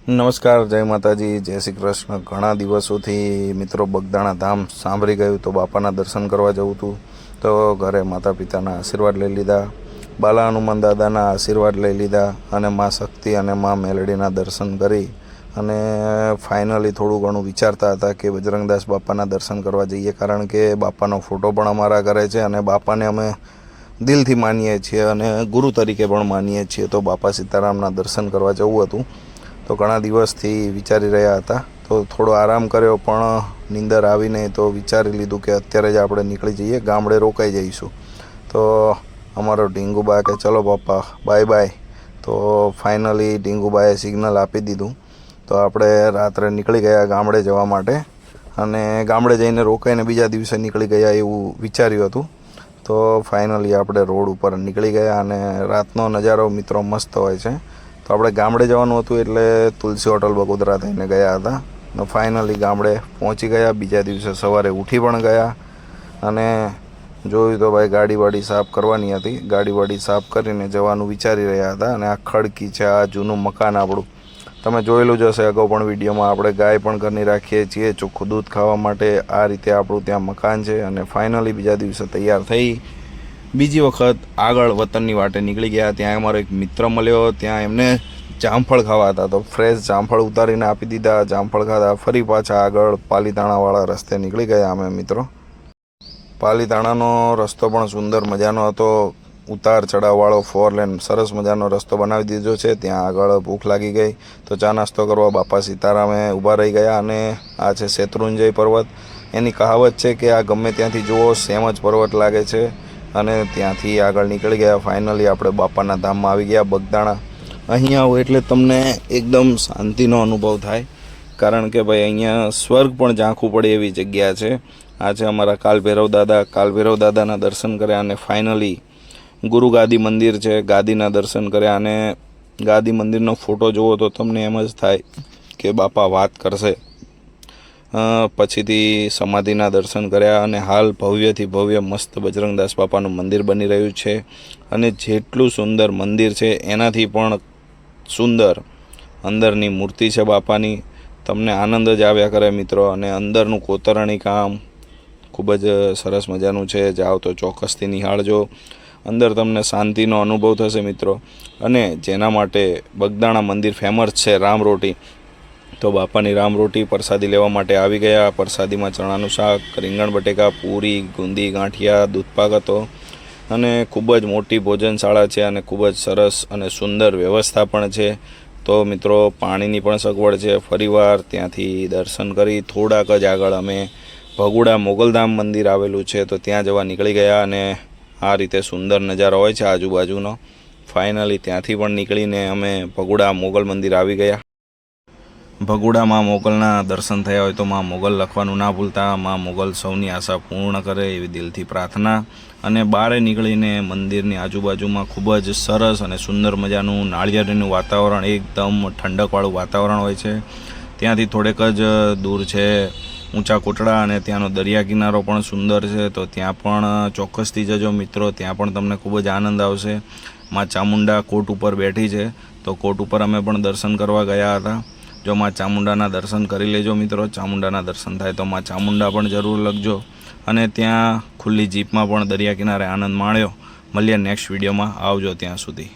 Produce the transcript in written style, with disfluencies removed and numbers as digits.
નમસ્કાર, જય માતાજી, જય શ્રી કૃષ્ણ। ઘણા દિવસોથી મિત્રો બગદાણા ધામ સાંભળી ગયું તો બાપાના દર્શન કરવા જવું હતું, તો ઘરે માતા પિતાના આશીર્વાદ લઈ લીધા, બાલા હનુમાન દાદાના આશીર્વાદ લઈ લીધા અને મા શક્તિ અને મા મેલડીના દર્શન કરી અને ફાઇનલી થોડું ઘણું વિચારતા હતા કે બજરંગદાસ બાપાના દર્શન કરવા જઈએ, કારણ કે બાપાનો ફોટો પણ અમારા ઘરે છે અને બાપાને અમે દિલથી માનીએ છીએ અને ગુરુ તરીકે પણ માનીએ છીએ, તો બાપા સીતારામના દર્શન કરવા જવું હતું। તો ઘણા દિવસથી વિચારી રહ્યા હતા, તો થોડો આરામ કર્યો પણ નીંદર આવી નહીં, તો વિચારી લીધું કે અત્યારે જ આપણે નીકળી જઈએ, ગામડે રોકાઈ જઈશું। તો અમારો ઢીંગુબા કે ચલો પપ્પા બાય બાય, તો ફાઇનલી ઢીંગુબાએ સિગ્નલ આપી દીધું, તો આપણે રાત્રે નીકળી ગયા ગામડે જવા માટે અને ગામડે જઈને રોકાઈને બીજા દિવસે નીકળી ગયા એવું વિચાર્યું હતું। તો ફાઇનલી આપણે રોડ ઉપર નીકળી ગયા અને રાતનો નજારો મિત્રો મસ્ત હોય છે। તો આપણે ગામડે જવાનું હતું એટલે તુલસી હોટલ બગોદરા થઈને ગયા હતા અને ફાઇનલી ગામડે પહોંચી ગયા। બીજા દિવસે સવારે ઉઠી પણ ગયા અને જોયું તો ભાઈ ગાડી સાફ કરવાની હતી, ગાડી સાફ કરીને જવાનું વિચારી રહ્યા હતા અને આ ખડકી છે, આ જૂનું મકાન આપણું તમે જોયેલું જ હશે અગાઉ પણ વિડીયોમાં, આપણે ગાય પણ ઘરની રાખીએ છીએ ચોખ્ખું દૂધ ખાવા માટે, આ રીતે આપણું ત્યાં મકાન છે। અને ફાઇનલી બીજા દિવસે તૈયાર થઈ બીજી વખત આગળ વતનની વાટે નીકળી ગયા। ત્યાં અમારો એક મિત્ર મળ્યો, ત્યાં એમને જામફળ ખાવા હતા, તો ફ્રેશ જામફળ ઉતારીને આપી દીધા, જામફળ ખાધા, ફરી પાછા આગળ પાલીતાણાવાળા રસ્તે નીકળી ગયા અમે મિત્રો। પાલીતાણાનો રસ્તો પણ સુંદર મજાનો હતો, ઉતાર ચઢાવવાળો 4 લેન સરસ મજાનો રસ્તો બનાવી દીધો છે। ત્યાં આગળ ભૂખ લાગી ગઈ તો ચા નાસ્તો કરવા બાપા સીતારામે ઊભા રહી ગયા અને આ છે શેત્રુંજય પર્વત। એની કહાવત છે કે આ ગમે ત્યાંથી જુઓ સેમ જ પર્વત લાગે છે અને ત્યાંથી આગળ નીકળી ગયા। ફાઇનલી આપણે બાપાના ધામમાં આવી ગયા બગદાણા। અહીંયા આવો એટલે તમને એકદમ શાંતિનો અનુભવ થાય, કારણ કે ભાઈ અહીંયા સ્વર્ગ પણ ઝાંખું પડે એવી જગ્યા છે। આ છે અમારા કાલભૈરવ દાદાના દર્શન કર્યા અને ફાઇનલી ગુરુ ગાદી મંદિર છે, ગાદીના દર્શન કર્યા અને ગાદી મંદિરનો ફોટો જુઓ તો તમને એમ જ થાય કે બાપા વાત કરશે। પછીથી સમાધિના દર્શન કર્યા અને હાલ ભવ્યથી ભવ્ય મસ્ત બજરંગદાસ બાપાનું મંદિર બની રહ્યું છે અને જેટલું સુંદર મંદિર છે એનાથી પણ સુંદર અંદરની મૂર્તિ છે બાપાની, તમને આનંદ જ આવ્યા કરે મિત્રો। અને અંદરનું કોતરણી કામ ખૂબ જ સરસ મજાનું છે, જાઓ તો ચોક્કસથી નિહાળજો, અંદર તમને શાંતિનો અનુભવ થશે મિત્રો। અને જેના માટે બગદાણા મંદિર ફેમસ છે રામ રોટી, તો બાપાની રામ રોટી પ્રસાદી લેવા માટે આવી ગયા। પ્રસાદીમાં ચણાનું શાક, રીંગણ બટેકા, પૂરી, ગુંદી, ગાંઠિયા, દૂધપાક હતો અને ખૂબ જ મોટી ભોજનશાળા છે અને ખૂબ જ સરસ અને સુંદર વ્યવસ્થા પણ છે। તો મિત્રો પાણીની પણ સગવડ છે। ફરીવાર ત્યાંથી દર્શન કરી થોડાક જ આગળ અમે ભગુડા મોગલધામ મંદિર આવેલું છે, તો ત્યાં જવા નીકળી ગયા અને આ રીતે સુંદર નજારો હોય છે આજુબાજુનો। ફાઇનલી ત્યાંથી પણ નીકળીને અમે ભગુડા મોગલ મંદિર આવી ગયા। ભગુડામાં મોગલના દર્શન થયા હોય તો માં મોગલ લખવાનું ના ભૂલતા, માં મોગલ સૌની આશા પૂર્ણ કરે એવી દિલથી પ્રાર્થના। અને બહાર નીકળીને મંદિરની આજુબાજુમાં ખૂબ જ સરસ અને સુંદર મજાનું નાળિયેરીનું વાતાવરણ, એકદમ ઠંડકવાળું વાતાવરણ હોય છે। ત્યાંથી થોડેક જ દૂર છે ઊંચા કોટડા અને ત્યાંનો દરિયા કિનારો પણ સુંદર છે, તો ત્યાં પણ ચોક્કસથી જજો મિત્રો, ત્યાં પણ તમને ખૂબ જ આનંદ આવશે। માં ચામુંડા કોટ ઉપર બેઠી છે, તો કોટ ઉપર અમે પણ દર્શન કરવા ગયા હતા। જો માં ચામુંડાના દર્શન કરી લેજો મિત્રો, ચામુંડાના દર્શન થાય તો માં ચામુંડા પણ જરૂર લખજો અને ત્યાં ખુલ્લી જીપમાં પણ દરિયા કિનારે આનંદ માણ્યો। મળીએ નેક્સ્ટ વિડીયોમાં, આવજો ત્યાં સુધી।